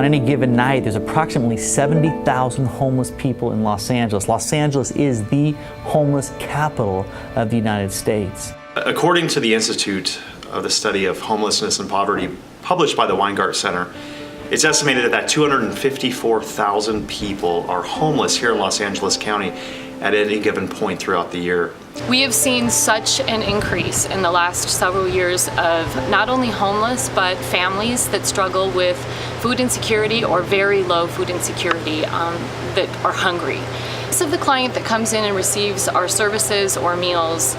on any given night, there's approximately 70,000 homeless people in Los Angeles. Los Angeles is the homeless capital of the United States. According to the Institute of the Study of Homelessness and Poverty, published by the Weingart Center, it's estimated that 254,000 people are homeless here in Los Angeles County at any given point throughout the year. We have seen such an increase in the last several years of not only homeless, but families that struggle with food insecurity or very low food insecurity that are hungry. So the client that comes in and receives our services or meals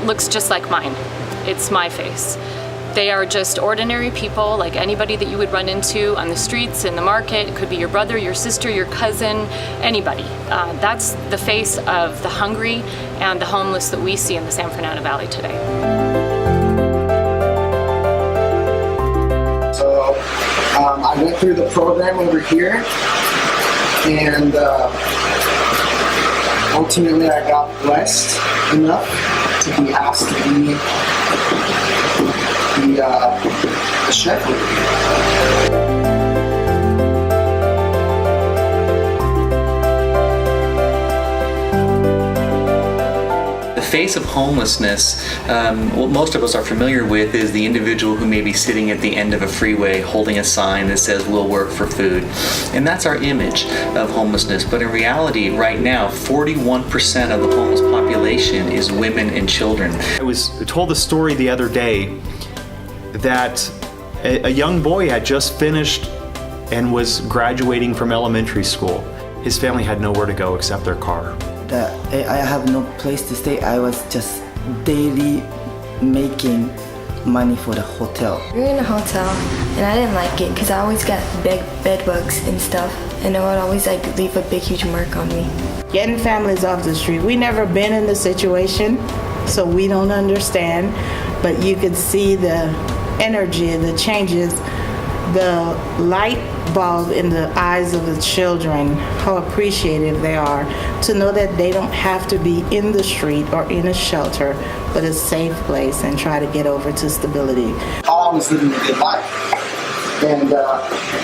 looks just like mine. It's my face. They are just ordinary people like anybody that you would run into on the streets, in the market. It could be your brother, your sister, your cousin, anybody. That's the face of the hungry and the homeless that we see in the San Fernando Valley today. So I went through the program over here, and ultimately I got blessed enough to be asked to be the chef over here. The face of homelessness, what most of us are familiar with, is the individual who may be sitting at the end of a freeway holding a sign that says we'll work for food. And that's our image of homelessness. But in reality, right now, 41% of the homeless population is women and children. I was told a story the other day that a young boy had just finished and was graduating from elementary school. His family had nowhere to go except their car. I have no place to stay. I was just daily making money for the hotel. We were in a hotel and I didn't like it because I always got bed bugs and stuff, and it would always leave a big huge mark on me. Getting families off the street. We never been in the situation, so we don't understand, but you could see the energy, the changes, the light bulb in the eyes of the children, how appreciative they are to know that they don't have to be in the street or in a shelter, but a safe place, and try to get over to stability. I was living a good life, and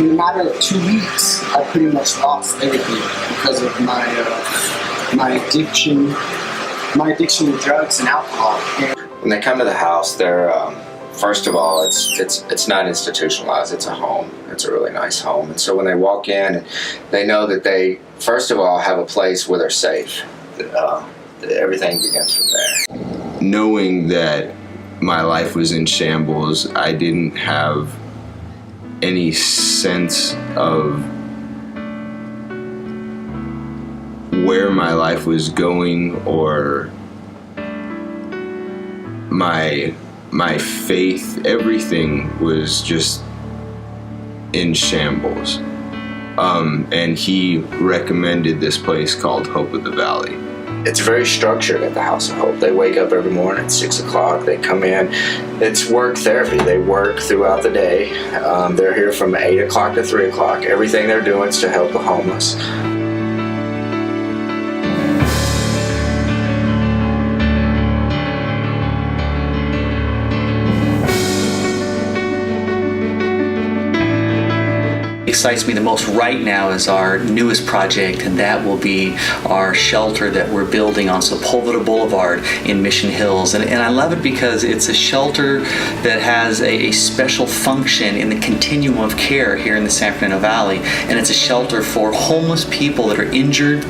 in a matter of 2 weeks, I pretty much lost everything because of my addiction to drugs and alcohol. When they come to the house, they're first of all, it's not institutionalized. It's a home. It's a really nice home. And so when they walk in, they know that they, first of all, have a place where they're safe. Everything begins from there. Knowing that my life was in shambles, I didn't have any sense of where my life was going or my faith. Everything was just in shambles. And he recommended this place called Hope of the Valley. It's very structured at the House of Hope. They wake up every morning at 6 o'clock. They come in. It's work therapy. They work throughout the day. They're here from 8 o'clock to 3 o'clock. Everything they're doing is to help the homeless. Excites me the most right now is our newest project, and that will be our shelter that we're building on Sepulveda Boulevard in Mission Hills. And I love it because it's a shelter that has a special function in the continuum of care here in the San Fernando Valley, and it's a shelter for homeless people that are injured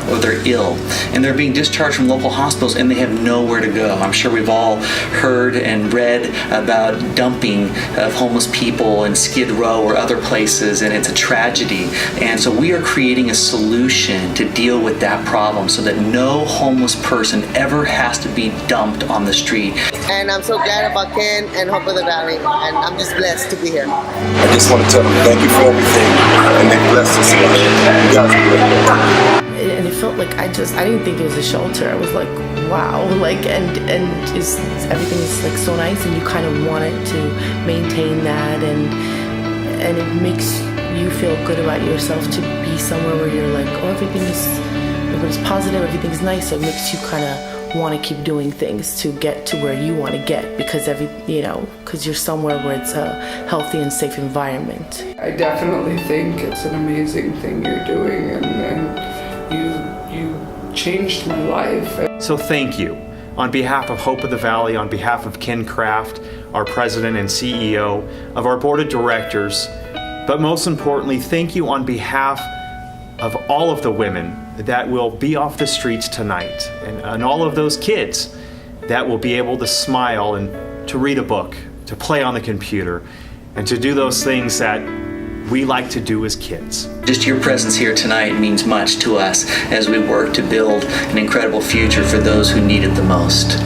or they're ill, and they're being discharged from local hospitals and they have nowhere to go. I'm sure we've all heard and read about dumping of homeless people in Skid Row or other places, and it's a tragedy. And so we are creating a solution to deal with that problem so that no homeless person ever has to be dumped on the street. And I'm so glad about Ken and Hope of the Valley, and I'm just blessed to be here. I just want to tell them thank you for everything, and they blessed us. You guys are great. And it felt like I didn't think it was a shelter. I was like, wow, and just everything is like so nice, and you kind of wanted to maintain that, and it makes you feel good about yourself to be somewhere where you're like, oh, everything's positive, everything's nice, so it makes you kind of want to keep doing things to get to where you want to get, because because you're somewhere where it's a healthy and safe environment. I definitely think it's an amazing thing you're doing, and you changed my life. So thank you. On behalf of Hope of the Valley, on behalf of Ken Kraft, our president and CEO, of our board of directors, but most importantly, thank you on behalf of all of the women that will be off the streets tonight, and all of those kids that will be able to smile and to read a book, to play on the computer, and to do those things that we like to do as kids. Just your presence here tonight means much to us as we work to build an incredible future for those who need it the most.